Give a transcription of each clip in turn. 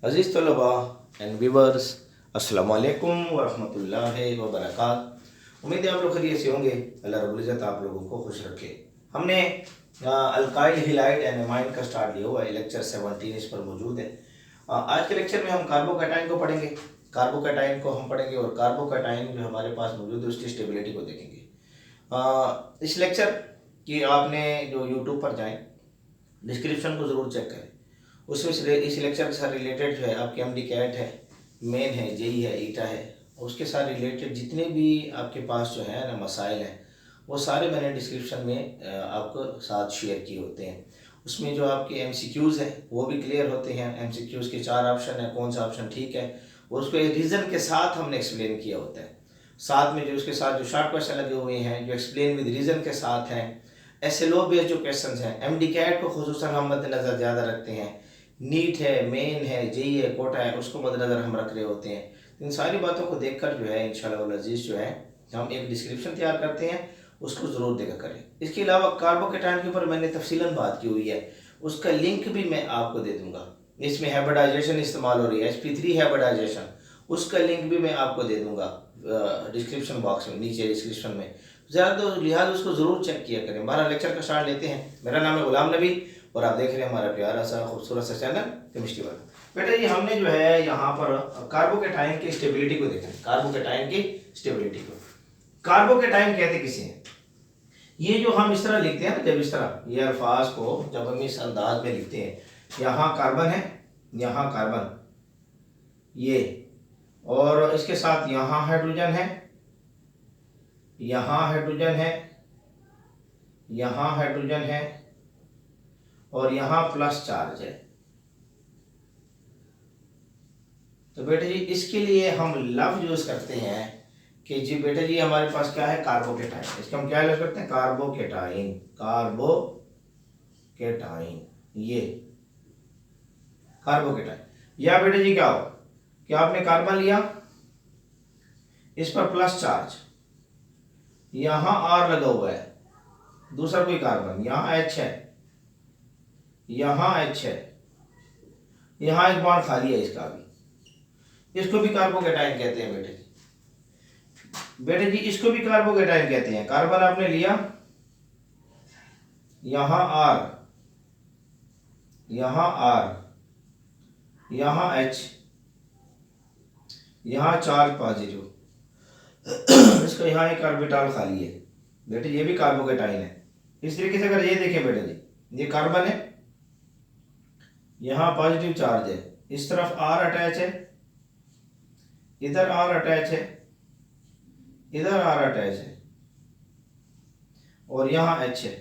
अज़ीज़ तलबा and viewers, अस्सलाम वालेकुम वरहमतुल्लाहि वबरकात। उम्मीद है आप लोग खैरियत से होंगे। अल्लाह रब्बुल इज़्ज़त आप लोगों को खुश रखे। हमने अल्काइल हिलाइड एंड एमाइन का स्टार्ट लिया हुआ है, लेक्चर 17 इस पर मौजूद है। आज के लेक्चर में हम कार्बोकैटाइन को पढ़ेंगे। कार्बोकैटाइन को हम पढ़ेंगे और कार्बोकैटाइन जो हमारे पास मौजूद है उसकी स्टेबिलिटी को देखेंगे। इस लेक्चर की आपने जो यूट्यूब पर जाएँ, डिस्क्रिप्शन को ज़रूर चेक करें। उसमें इस लेक्चर के साथ रिलेटेड जो है आपके एमडी कैट है, मेन है, जेई है, ईटा है, उसके साथ रिलेटेड जितने भी आपके पास जो है ना मसाइल हैं वो सारे मैंने डिस्क्रिप्शन में आपको साथ शेयर किए होते हैं। उसमें जो आपके एमसीक्यूज़ हैं वो भी क्लियर होते हैं। एमसीक्यूज़ के 4 ऑप्शन है, कौन सा ऑप्शन ठीक है, और उसको एक रीज़न के साथ हमने एक्सप्लेन किया होता है। साथ में जो उसके साथ जो शॉर्ट क्वेश्चन लगे हुए हैं जो एक्सप्लेन विद रीज़न के साथ हैं। SLO बेस्ड जो क्वेश्चन हैं, एमडी कैट को खुसूसन हम मद्देनज़र ज़्यादा रखते हैं। नीट है, मेन है, जेई है, कोटा है, उसको मद्देनज़र हम रख रहे होते हैं। इन सारी बातों को देखकर जो है इंशाल्लाह अज़ीज़ जो है हम एक डिस्क्रिप्शन तैयार करते हैं, उसको ज़रूर देखा करें। इसके अलावा कार्बोकैटाइन के ऊपर मैंने तफसीलन बात की हुई है, उसका लिंक भी मैं आपको दे दूँगा। इसमें हाइब्रिडाइजेशन इस्तेमाल हो रही है, sp3 हाइब्रिडाइजेशन, उसका लिंक भी मैं आपको दे दूँगा डिस्क्रिप्शन बॉक्स में, नीचे डिस्क्रिप्शन में। ज़्यादा तो लिहाज उसको ज़रूर चेक किया करें। हमारा लेक्चर का स्टार्ट लेते हैं। मेरा नाम है गुलाम नबी और आप देख रहे हैं हमारा प्यारा सा खूबसूरत सा चैनल केमिस्ट्री वाला। बेटा जी हमने जो है यहाँ पर कार्बोकैटाइन की स्टेबिलिटी को देखा है। कार्बोकैटाइन की स्टेबिलिटी को कार्बोकैटाइन कहते किसे हैं? ये जो हम इस तरह लिखते हैं ना, जब इस तरह ये अल्फाज को जब हम इस अंदाज में लिखते हैं, यहाँ कार्बन है, यहाँ कार्बन ये, और इसके साथ यहाँ हाइड्रोजन है, यहाँ हाइड्रोजन है, यहाँ हाइड्रोजन है, और यहाँ प्लस चार्ज है। तो बेटे जी इसके लिए हम लफ्ज यूज करते हैं कि जी बेटे जी हमारे पास क्या है, कार्बोकैटाइन। इसका हम क्या यूज करते हैं, कार्बोकैटाइन। कार्बोकैटाइन ये कार्बोकैटाइन। या बेटे जी क्या हो कि आपने कार्बन लिया, इस पर प्लस चार्ज, यहां R लगा हुआ है, दूसरा कोई कार्बन, यहां H है, यहां H है, यहां एक बॉन्ड खाली है इसका भी, इसको भी कार्बोकैटाइन कहते हैं बेटे जी। बेटे जी इसको भी कार्बोकैटाइन कहते हैं। कार्बन आपने लिया, यहां R, यहां R, यहां H, यहां चार्ज पॉजिटिव, इसका यहाँ एक ऑर्बिटल खाली है। बेटे ये भी कार्बोकैटाइन है। इस तरीके से अगर ये देखें बेटे जी, ये कार्बन है, यहाँ पॉजिटिव चार्ज है, इस तरफ R अटैच है, इधर R अटैच है, इधर R अटैच है, और यहाँ H है,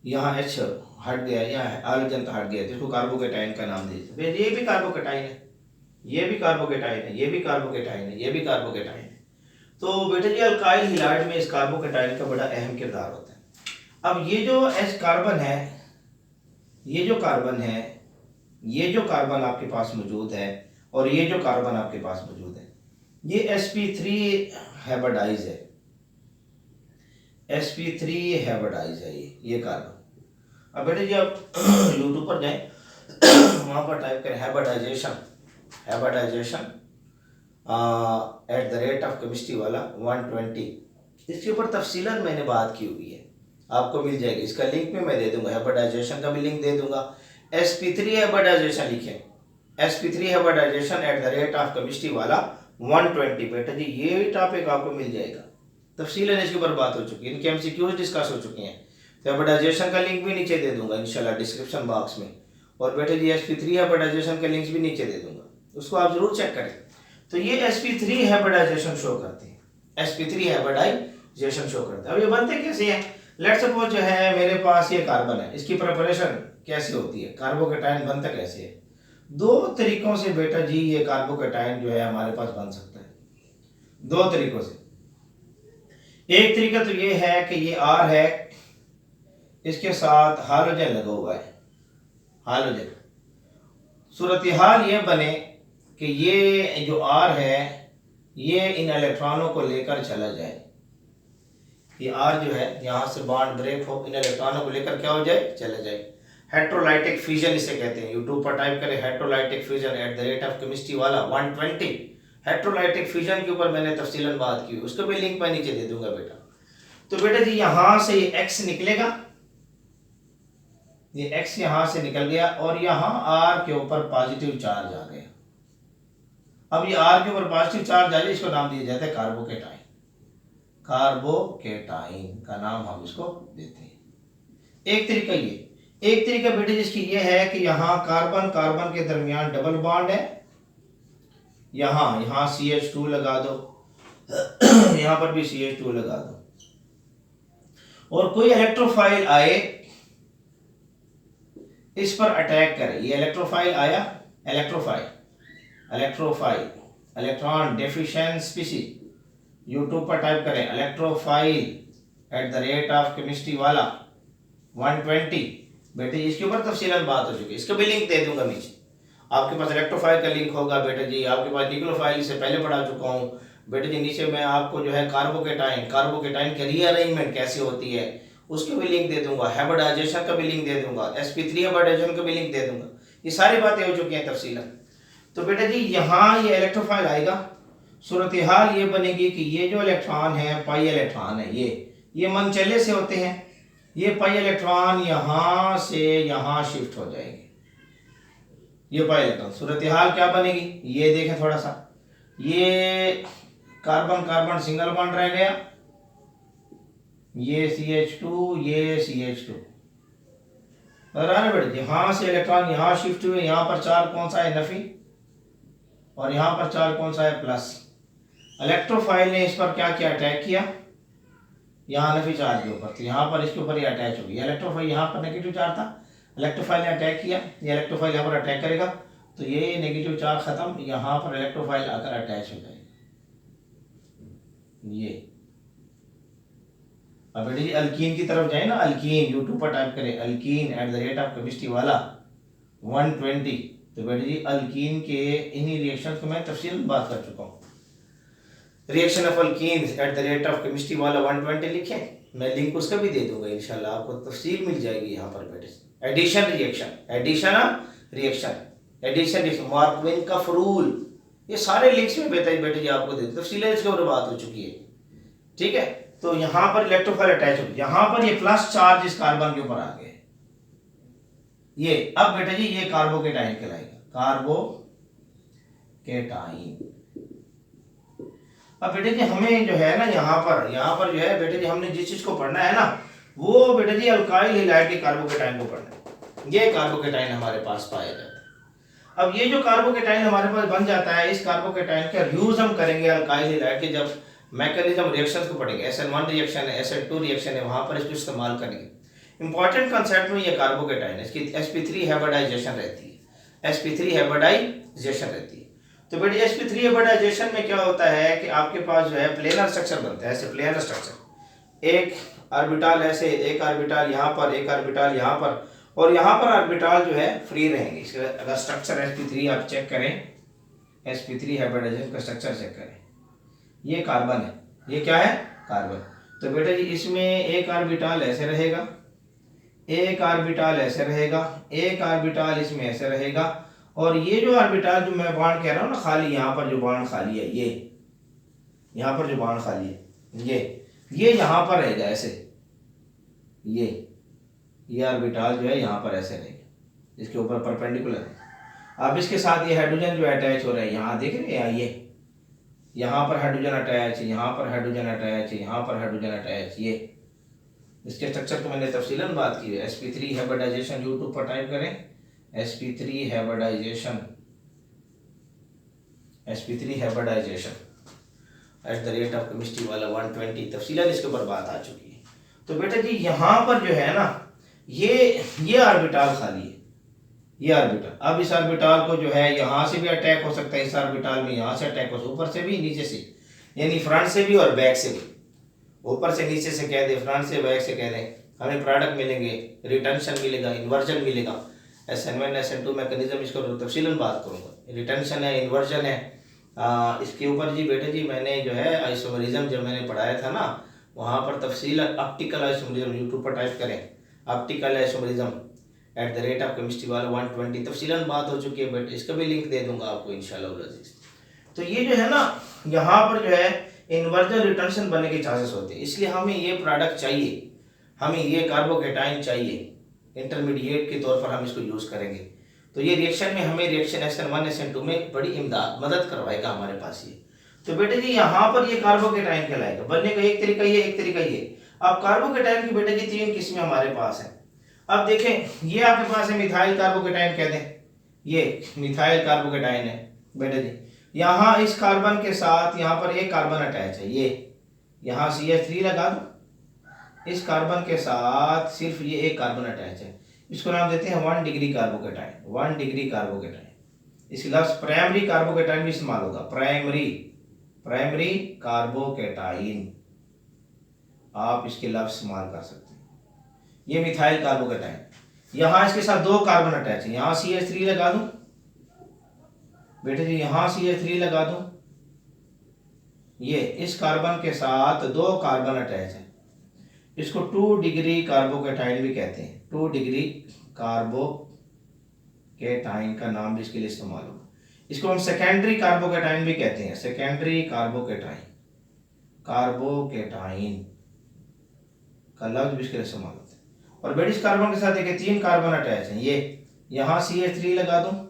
यहाँ H हट गया, यहाँ हाइड्रोजन हट गया, जिसको कार्बोकैटाइन का नाम दे दीजिए। ये भी कार्बोकैटाइन है, ये भी कार्बोकैटाइन है, ये भी कार्बोकैटाइन है, ये भी कार्बोकैटाइन है। तो बेटे जी अल्काइल हिलाइड में इस कार्बोकैटाइन का बड़ा अहम किरदार होता है। अब ये जो H कार्बन है, ये जो कार्बन है, ये जो कार्बन आपके पास मौजूद है, और ये जो कार्बन आपके पास मौजूद है, ये sp3 हाइब्रिडाइज है, sp3 हाइब्रिडाइज है ये कार्बन। अब बेटे जी आप यूट्यूब पर जाएं, वहां पर टाइप करें हाइब्रिडाइजेशन, हाइब्रिडाइजेशन @ केमिस्ट्री वाला 120। इसके ऊपर तफसीलन मैंने बात की हुई है, आपको मिल जाएगी। इसका लिंक भी मैं दे दूंगा, हाइब्रिडाइजेशन का भी लिंक दे दूंगा। sp3 हाइब्रिडाइजेशन लिखें, sp3 हाइब्रिडाइजेशन @ केमिस्ट्री वाला 120। बेटा जी ये टॉपिक आपको मिल जाएगा, तफसीलन इसके ऊपर बात हो चुकी है, इनके एमसीक्यूज डिस्कस हो चुके हैं। तो हाइब्रिडाइजेशन का लिंक भी नीचे दे दूंगा इंशाल्लाह डिस्क्रिप्शन बॉक्स में, और बेटे जी sp3 हाइब्रिडाइजेशन का लिंक भी नीचे दे दूंगा, उसको आप जरूर चेक करें। तो ये sp3 हाइब्रिडाइजेशन शो करते हैं, sp3 हाइब्रिडाइजेशन शो करते हैं। अब ये बनते कैसे हैं? लेट्स सपोज जो है मेरे पास ये कार्बन है, इसकी प्रिपरेशन कैसे होती है, कार्बोकैटाइन बनता कैसे है? दो तरीकों से बेटा जी ये कार्बोकैटाइन जो है हमारे पास बन सकता है, दो तरीकों से। एक तरीका तो ये है कि ये R है, इसके साथ हाइड्रोजन लगा हुआ है, हाइड्रोजन। सूरत हाल ये बने कि ये जो R है ये इन इलेक्ट्रॉनों को लेकर चला जाए, ये R जो है यहाँ से बॉन्ड ब्रेक हो, इन इलेक्ट्रॉनों को लेकर क्या हो जाए, चला जाए। हेट्रोलाइटिक फ्यूजन इसे कहते हैं। यूट्यूब पर टाइप करें हेट्रोलाइटिक फ्यूजन @केमिस्ट्री वाला 120। हेट्रोलाइटिक फ्यूजन के ऊपर मैंने तफसीलन बात की, उसको भी लिंक मैं नीचे दे दूंगा बेटा। तो बेटा जी यहाँ से ये x निकलेगा, ये x यहाँ से निकल गया और यहाँ r के ऊपर पॉजिटिव चार्ज आ गया। अब ये r के ऊपर पॉजिटिव चार्ज आ जाए, इसको नाम दिया जाता है कार्बोकेटाइन। कार्बोकेटाइन का नाम हम इसको देते हैं। एक तरीका ये, एक तरीका बेटे जिसकी ये है कि यहाँ कार्बन कार्बन के दरमियान डबल बॉन्ड है, यहाँ CH2 लगा दो, यहाँ पर भी CH2 लगा दो, और कोई इलेक्ट्रोफाइल आए इस पर अटैक करे। ये इलेक्ट्रोफाइल आया, electrophile electron deficient species, YouTube पर टाइप करें इलेक्ट्रोफाइल @केमिस्ट्री वाला 120। बेटे इसके ऊपर तफसीलन बात हो चुकी है, इसका भी लिंक दे दूंगा नीचे। आपके पास इलेक्ट्रोफाइल का लिंक होगा बेटे जी, आपके पास न्यूक्लियोफाइल से पहले पढ़ा चुका हूँ बेटे जी। नीचे मैं आपको जो है कार्बोकेटाइन की रीअरेंजमेंट कैसे होती है उसके भी लिंक दे दूंगा, हाइब्रिडाइजेशन का भी लिंक दे दूंगा, sp3 हाइब्रिडाइजेशन का भी लिंक दे दूंगा। ये सारी बातें हो चुकी हैं तफसीलन। तो बेटा जी यहाँ ये इलेक्ट्रोफाइल आएगा, सूरत हाल ये बनेगी कि ये जो इलेक्ट्रॉन है पाई इलेक्ट्रॉन है, ये मनचले से होते हैं, ये पाई इलेक्ट्रॉन यहाँ से यहाँ शिफ्ट हो जाएंगे। ये पाई इलेक्ट्रॉन सूरत हाल क्या बनेगी ये देखें थोड़ा सा, ये कार्बन कार्बन सिंगल बॉन्ड रह गया, ये CH2 ये CH2 बेटे। यहाँ से इलेक्ट्रॉन यहाँ शिफ्ट हुए, यहाँ पर चार्ज कौन सा है नफी, और यहाँ पर चार्ज कौन सा है प्लस। इलेक्ट्रोफाइल ने इस पर क्या किया, अटैक किया यहाँ नफी चार्ज के ऊपर, तो यहाँ पर इसके ऊपर ये अटैच होगी। इलेक्ट्रोफाइल यहाँ पर नेगेटिव चार्ज था, इलेक्ट्रोफाइल ने अटैक किया, ये इलेक्ट्रोफाइल यहाँ पर अटैक करेगा तो ये नेगेटिव चार्ज खत्म, यहाँ पर इलेक्ट्रोफाइल आकर अटैच हो जाएगा। ये अब बेटे जी अल्कीन की तरफ जाए ना, अल्कीन यूट्यूब पर टाइप करें अल्कीन @केमिस्ट्री वाला 120। तो बेटे जी अल्कीन के इन्हीं रिएक्शंस को मैं तफसील बात कर चुका हूँ। रिएक्शन ऑफ अल्कीन्स @केमिस्ट्री वाला 120 लिखें, मैं लिंक उसका भी दे दूंगा इंशाल्लाह, आपको तफसील मिल जाएगी यहाँ पर बेटे। एडिशन रिएक्शन मार्कविन का फ्रूल, ये सारे लिंक्स में बेटे जी आपको दे तफसीलें इसके ऊपर बात हो चुकी है, ठीक है। तो यहाँ पर इलेक्ट्रोफाइल अटैच हो, यहाँ पर ये प्लस चार्ज इस कार्बन के ऊपर आ गए, ये अब बेटे जी ये कार्बोकेटाइन कहलाएगा, कार्बोकेटाइन। अब बेटे जी हमें जो है ना यहाँ पर जो है बेटे जी हमने जिस चीज को पढ़ना है ना वो बेटे जी अल्काइल हैलाइड के कार्बोकेटाइन को पढ़ना है। ये कार्बोकेटाइन हमारे पास पाया जाता है। अब ये जो कार्बोकेटाइन हमारे पास बन जाता है, इस कार्बोकेटाइन का यूज हम करेंगे अल्काइल हैलाइड के जब मैकेनिज्म रिएक्शंस को पढ़ेंगे, SN1 रिएक्शन है, SN2 रिएक्शन है, वहां पर इसको इस्तेमाल करेंगे। इंपॉर्टेंट कंसेप्ट में ये कार्बोकेटाइन है, इसकी sp3 हाइब्रिडाइजेशन रहती है, sp3 हाइब्रिडाइजेशन रहती है। तो बेटे sp3 हाइब्रिडाइजेशन में क्या होता है कि आपके पास जो है प्लेनर स्ट्रक्चर बनता है, ऐसे प्लेनर स्ट्रक्चर, एक ऑर्बिटल ऐसे, एक ऑर्बिटल यहाँ पर, एक ऑर्बिटल यहाँ पर, और यहाँ पर ऑर्बिटल जो है फ्री रहेंगे। इसका अगर स्ट्रक्चर sp3 आप चेक करें, sp3 हाइब्रिडाइजेशन का स्ट्रक्चर चेक करें, ये कार्बन है, ये क्या है कार्बन। तो बेटा जी इसमें एक ऑर्बिटल ऐसे रहेगा, एक ऑर्बिटल ऐसे रहेगा, एक ऑर्बिटल इसमें ऐसे रहेगा, और ये जो ऑर्बिटल जो मैं बॉन्ड कह रहा हूँ ना खाली, यहाँ पर जो बॉन्ड खाली है, ये यहाँ पर जो बॉन्ड खाली है, ये यहाँ पर रहेगा ऐसे, ये ऑर्बिटल जो है यहाँ पर ऐसे रहेगा, इसके ऊपर परपेंडिकुलर है। अब इसके साथ ये हाइड्रोजन जो अटैच हो रहा है, यहाँ देख रहे हैं, ये यहाँ पर हाइड्रोजन अटैच है, यहाँ पर हाइड्रोजन अटैच है, यहाँ पर हाइड्रोजन अटैच, ये इसके स्ट्रक्चर को मैंने तफसीलन बात की है। sp3 हाइब्रिडाइजेशन यूट्यूब पर टाइप करें, sp3 हाइब्रिडाइजेशन @केमिस्ट्री वाला 120 तफसीलन इसके ऊपर बात आ चुकी है। तो बेटा जी यहाँ पर जो है ना ये ऑर्बिटल खाली है, ये ऑर्बिटल। अब इस ऑर्बिटल को जो है यहाँ से भी अटैक हो सकता है, इस ऑर्बिटल में यहाँ से अटैक हो सकता है, ऊपर से भी नीचे से, यानी फ्रंट से भी और बैक से भी। ऊपर से नीचे से कह दे, फ्रंट से बैक से कह दें, हमें प्रोडक्ट मिलेंगे, रिटेंशन मिलेगा, इन्वर्जन मिलेगा। SN1 SN2 मैकेनिज्म इसको तफसीलन बात करूँगा, रिटेंशन है, इन्वर्जन है। इसके ऊपर जी बेटे जी मैंने जो है आइसोमरिज्म जब मैंने पढ़ाया था ना, वहाँ पर तफसील ऑप्टिकल आइसोमरिज्म यूट्यूब पर टाइप करें, ऑप्टिकल आइसोमरिज्म @chemistry वाला 120 तफसीलन बात हो चुकी है, बट इसका भी लिंक दे दूंगा आपको इंशाल्लाह। तो ये जो है ना, यहाँ पर जो है इन्वर्जन रिटेंशन बनने के चांसेस होते हैं, इसलिए हमें ये प्रोडक्ट चाहिए, हमें ये कार्बोकेटाइन चाहिए, इंटरमीडिएट के तौर पर हम इसको यूज़ करेंगे। तो ये रिएक्शन में हमें रिएक्शन SN1 SN2 में बड़ी इमदाद मदद करवाएगा हमारे पास ये। तो बेटे जी यहाँ पर ये कार्बोकेटाइन कहलाएगा। बनने का एक तरीका ये, एक तरीका ये। अब कार्बोकेटाइन की बेटे जी 3 किस्में हमारे पास है। अब देखें, ये आपके पास है मिथाइल कार्बोकेटाइन कहते हैं, ये मिथाइल कार्बोकेटाइन है बेटे जी। यहाँ इस कार्बन के साथ यहाँ पर एक कार्बन अटैच है, ये यहाँ CH3 लगा दो, इस कार्बन के साथ सिर्फ ये एक कार्बन अटैच है, इसको नाम देते हैं 1 डिग्री कार्बोकेटाइन, 1 डिग्री कार्बोकेटाइन। इसके लफ्ज प्राइमरी कार्बोकेटाइन भी इस्तेमाल होगा, प्राइमरी कार्बोकेटाइन आप इसके लफ्ज इस्तेमाल कर सकते हैं। ये मिथाइल कार्बोकेटाइन, यहाँ इसके साथ 2 कार्बन अटैच है, यहाँ CH3 लगा दूं बेटे जी, यहाँ CH3 लगा दूं, ये इस कार्बन के साथ 2 कार्बन अटैच है, इसको 2 डिग्री कार्बोकेटाइन भी कहते हैं। 2 डिग्री कार्बोकेटाइन का नाम भी इसके लिए इस्तेमाल होगा। इसको हम सेकेंडरी कार्बोकेटाइन भी कहते हैं, सेकेंडरी कार्बोकेटाइन का लफ्ज भी इसके लिए इस्तेमाल होता है। और बेटे इस कार्बन के साथ देखिए 3 कार्बन अटैच हैं, ये यहाँ CH3 लगा दूं,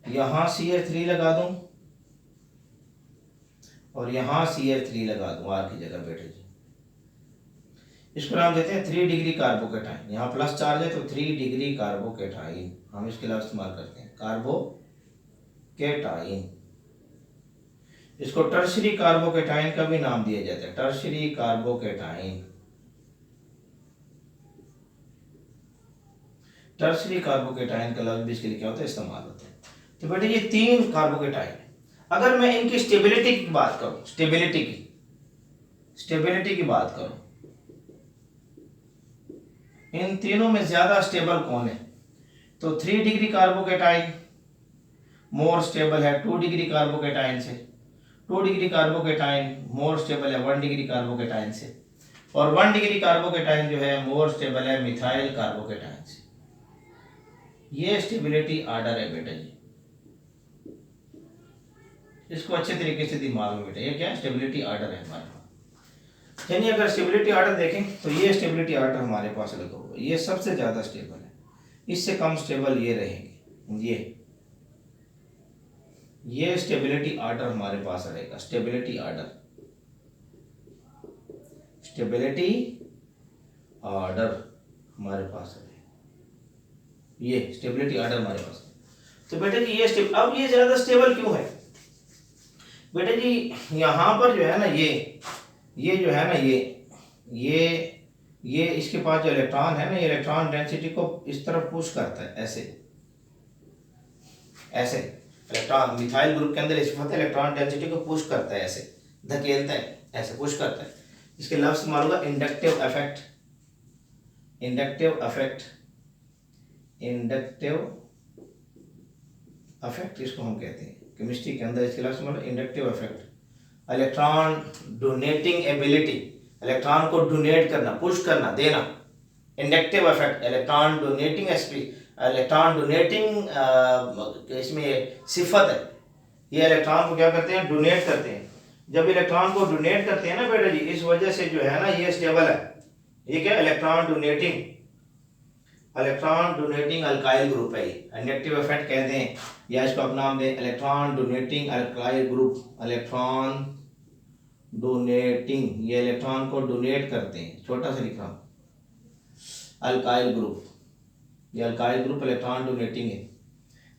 यहाँ CH3 लगा दूं और यहाँ CH3 लगा दूं आर की जगह बेटे जी। इसको नाम देते हैं 3 डिग्री कार्बोकेटाइन। यहाँ प्लस चार्ज है तो 3 डिग्री कार्बोकेटाइन हम इसके लिए इस्तेमाल करते हैं, कार्बोकेटाइन। इसको टर्शरी कार्बोकेटाइन का भी नाम दिया जाता है, टर्शरी कार्बोकेटाइन। टर्शरी कार्बोकेटाइन का लफ्ज भी इसके लिए क्या होता है, इस्तेमाल होता है। तो बेटे ये 3 कार्बोकेटाइन है। अगर मैं इनकी स्टेबिलिटी की बात करूं, स्टेबिलिटी की बात करूं, इन तीनों में ज्यादा स्टेबल कौन है, तो 3 डिग्री कार्बोकेटाइन मोर स्टेबल है 2 डिग्री कार्बोकेटाइन से। 2 डिग्री कार्बोकेटाइन मोर स्टेबल है 1 डिग्री कार्बोकेटाइन से, और 1 डिग्री कार्बोकेटाइन जो है मोर स्टेबल है मिथाइल कार्बोकेटाइन से। ये स्टेबिलिटी आर्डर है बेटा जी, इसको अच्छे तरीके से दिमाग में बेटा, ये क्या है, स्टेबिलिटी आर्डर है हमारे पास। यानी अगर स्टेबिलिटी आर्डर देखें तो ये स्टेबिलिटी आर्डर हमारे पास लगा हुआ है, ये सबसे ज्यादा स्टेबल है, इससे कम स्टेबल ये रहेंगे, ये स्टेबिलिटी आर्डर हमारे पास रहेगा, स्टेबिलिटी आर्डर हमारे पास है, ये स्टेबिलिटी आर्डर हमारे पास है। तो बेटे जी ये अब ये ज्यादा स्टेबल क्यों है बेटे जी, यहाँ पर जो है ना ये जो है ना ये इसके पास जो इलेक्ट्रॉन है ना, ये इलेक्ट्रॉन डेंसिटी को इस तरफ पुश करता है, ऐसे इलेक्ट्रॉन मिथाइल ग्रुप के अंदर इस वक्त इलेक्ट्रॉन डेंसिटी को पुश करता है, ऐसे धकेलता है, ऐसे पुश करता है। इसके लफ्ज इस्तेमाल होगा इंडक्टिव इफेक्ट इसको हम कहते हैं केमिस्ट्री के अंदर, इसके लफ्ज इस्तेमाल inductive effect. Electron donating ability, electron को डोनेट करना, पुश करना, देना, इंडक्टिव इफेक्ट। इलेक्ट्रॉन डोनेटिंग इसमें सिफत है, ये इलेक्ट्रॉन को क्या करते हैं, डोनेट करते हैं। जब इलेक्ट्रॉन को डोनेट करते हैं ना बेटा जी, इस वजह से जो है ना ये स्टेबल है। ये क्या, इलेक्ट्रॉन डोनेटिंग अल्काइल ग्रुप है, इंडक्टिव इफेक्ट कहते हैं, या इसको आप नाम दें electron donating alkyl group. Electron donating, ये इलेक्ट्रॉन को डोनेट करते हैं, छोटा सा लिख रहा हूं, अल्काइल ग्रुप, ये अल्काइल ग्रुप इलेक्ट्रॉन डोनेटिंग है।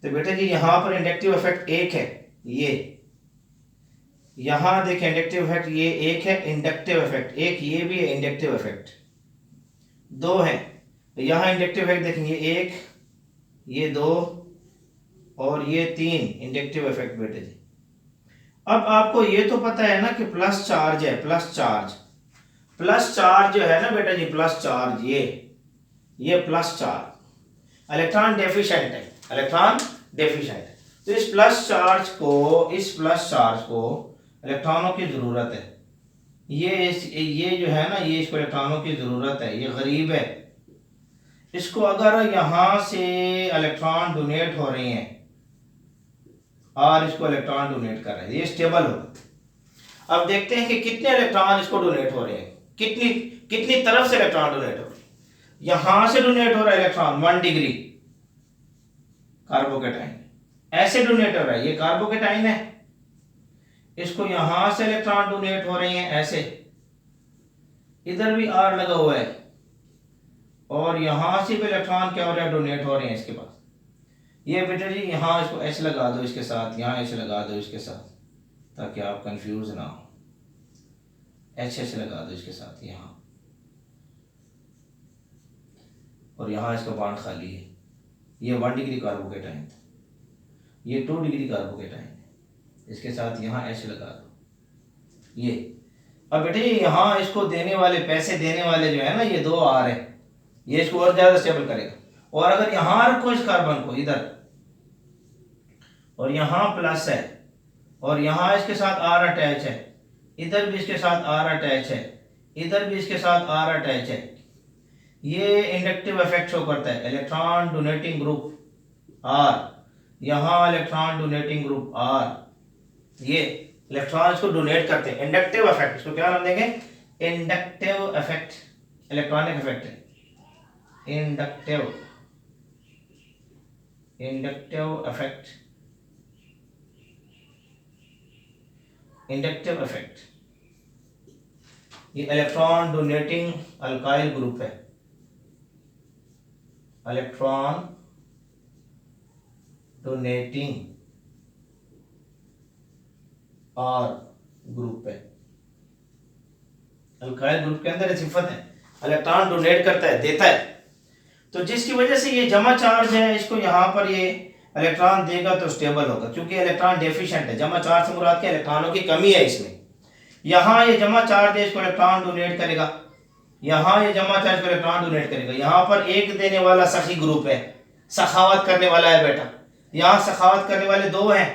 तो बेटा जी यहाँ पर इंडक्टिव इफेक्ट एक है, ये यहाँ देखें इंडक्टिव इफेक्ट ये एक है, इंडक्टिव इफेक्ट एक, ये भी है इंडक्टिव इफेक्ट, 2 है। तो यहाँ इंडक्टिव इफेक्ट देखेंगे, 1, ये 2 और ये 3 इंडक्टिव इफेक्ट बेटे जी। अब आपको ये तो पता है ना कि प्लस चार्ज है, प्लस चार्ज जो है ना बेटा जी, प्लस चार्ज ये प्लस चार्ज इलेक्ट्रॉन डेफिशिएंट है, तो इस प्लस चार्ज को इलेक्ट्रॉनों की जरूरत है, ये जो है ना, ये इसको इलेक्ट्रॉनों की जरूरत है, ये गरीब है, इसको अगर यहां से इलेक्ट्रॉन डोनेट हो रहे हैं और इसको इलेक्ट्रॉन डोनेट कर रहे हैं, ये स्टेबल होगा। अब देखते हैं कि कितने इलेक्ट्रॉन इसको डोनेट हो रहे हैं, कितनी कितनी तरफ से इलेक्ट्रॉन डोनेट हो रहे हैं। यहां से डोनेट हो रहा है इलेक्ट्रॉन 1 डिग्री कार्बोकेटाइन, ऐसे डोनेट हो रहा है, ये कार्बोकेटाइन है, इसको यहां से इलेक्ट्रॉन डोनेट हो रहे हैं ऐसे, इधर भी आर लगा हुआ है, और यहां से भी इलेक्ट्रॉन क्या हो रहा है, डोनेट हो रहे हैं इसके पास। ये बेटा जी यहाँ इसको एच लगा दो इसके साथ, यहाँ एच लगा दो इसके साथ, ताकि आप कंफ्यूज ना हो। एच एच लगा दो इसके साथ यहाँ, और यहाँ इसका बॉन्ड खाली है। ये 1 डिग्री कार्बोकेटाइन था, ये 2 डिग्री कार्बोकेटाइन है, इसके साथ यहाँ एच लगा दो ये। अब बेटे यहाँ इसको देने वाले, पैसे देने वाले जो है ना, ये 2 आर है, ये इसको और ज्यादा स्टेबल करेगा। और अगर यहाँ रखो इस कार्बन को इधर, और यहाँ प्लस है, और यहाँ इसके साथ आर अटैच है, इधर भी इसके साथ आर अटैच है, इधर भी इसके साथ आर अटैच है, ये इंडक्टिव इफेक्ट शो करता है। इलेक्ट्रॉन डोनेटिंग ग्रुप आर, यहाँ इलेक्ट्रॉन डोनेटिंग ग्रुप आर, ये इलेक्ट्रॉन इसको डोनेट करते हैं। इंडक्टिव इफेक्ट, इसको क्या नाम देंगे, इंडक्टिव इफेक्ट, इलेक्ट्रॉनिक इफेक्ट है, इंडक्टिव इफेक्ट, इंडक्टिव इफेक्ट। ये इलेक्ट्रॉन डोनेटिंग अल्काइल ग्रुप है, इलेक्ट्रॉन डोनेटिंग आर ग्रुप है। अल्काइल ग्रुप के अंदर सिफत है, इलेक्ट्रॉन डोनेट करता है, देता है, तो जिसकी वजह से ये जमा चार्ज है, इसको यहाँ पर ये इलेक्ट्रॉन देगा तो स्टेबल होगा, क्योंकि इलेक्ट्रॉन डेफिशिएंट है। जमा चार्ज से मुराद के इलेक्ट्रॉनों की कमी है इसमें। यहाँ ये जमा चार्ज है, इसको इलेक्ट्रॉन डोनेट करेगा, यहाँ ये जमा चार्ज को इलेक्ट्रॉन डोनेट करेगा। यहाँ पर एक देने वाला सखी ग्रुप है, सखावत करने वाला है बेटा, यहाँ सखावत करने वाले 2 हैं,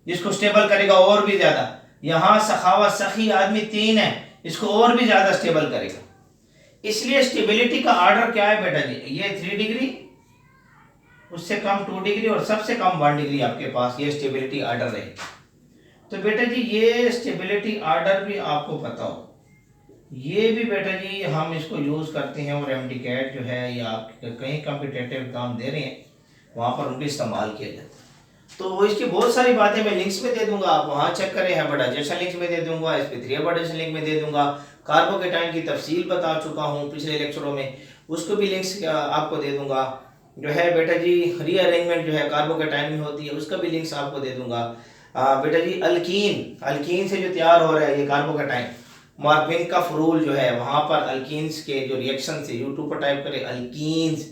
जिसको स्टेबल करेगा और भी ज्यादा। यहाँ सखावत सखी आदमी 3 है, इसको और भी ज्यादा स्टेबल करेगा। इसलिए स्टेबिलिटी का ऑर्डर क्या है बेटा जी, ये 3 डिग्री, उससे कम 2 डिग्री, और सबसे कम 1 डिग्री आपके पास, ये स्टेबिलिटी ऑर्डर रहेगा। तो बेटा जी ये स्टेबिलिटी ऑर्डर भी आपको पता हो, ये भी बेटा जी हम इसको यूज करते हैं, और एमडीकैट जो है, या आप कहीं कॉम्पिटिटिव एग्जाम दे रहे हैं वहां पर उनका इस्तेमाल किया जाता है। तो इसकी बहुत सारी बातें मैं लिंक्स में दे दूंगा, आप वहाँ चेक करें। हाइब्रिडाइजेशन लिंक में दे दूंगा, sp3 हाइब्रिडाइजेशन लिंक में दे दूंगा, कार्बोकेटाइन की तफसील बता चुका हूँ पिछले लेक्चरों में, उसको भी लिंक्स आपको दे दूंगा। जो है बेटा जी रीअरेंजमेंट जो है कार्बोकेटाइन में होती है, उसका भी लिंक्स आपको दे दूंगा। बेटा जी अल्कीन से जो तैयार हो रहा है ये कार्बोकेटाइन, मार्कविनकफ रूल जो है, वहाँ पर अल्कीन्स के जो रिएक्शन से, यूट्यूब पर टाइप करें अल्कीन्स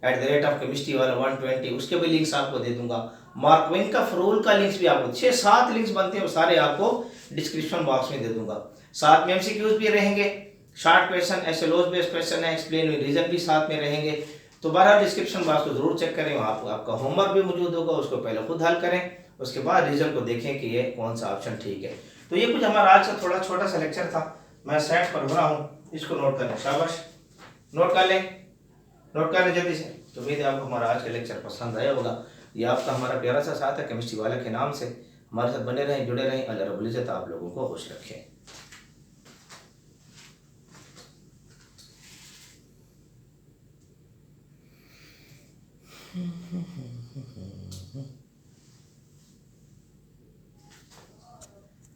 @केमिस्ट्री वाला 120, उसके भी लिंक्स आपको दे दूंगा। मार्कविनकफ रूल का लिंक्स भी आपको 6-7 लिंक्स बनते हैं, वो सारे आपको डिस्क्रिप्शन बॉक्स में दे दूंगा। साथ में एमसीक्यूज भी रहेंगे, शॉर्ट क्वेश्चन, एसएलओस बेस्ड क्वेश्चन है, एक्सप्लेन रीजन भी साथ में रहेंगे। तो बहरहाल डिस्क्रिप्शन बॉक्स को जरूर चेक करें, वहाँ आपका होमवर्क भी मौजूद होगा, उसको पहले खुद हल करें, उसके बाद रीजन को देखें कि ये कौन सा ऑप्शन ठीक है। तो ये कुछ हमारा आज का थोड़ा छोटा सा लेक्चर था, मैं सेट पर बना हूँ, इसको नोट कर लें, शाबाश नोट कर लें, नोट कर लें जल्दी से। तो उम्मीद है आपको हमारा आज का लेक्चर पसंद आया होगा। ये आपका हमारा प्यारा सा साथ है केमिस्ट्री वाला के नाम से, हमारे साथ बने रहें, जुड़े रहें। अल्लाह रब्बुल इज्जत आप लोगों को खुश रखे।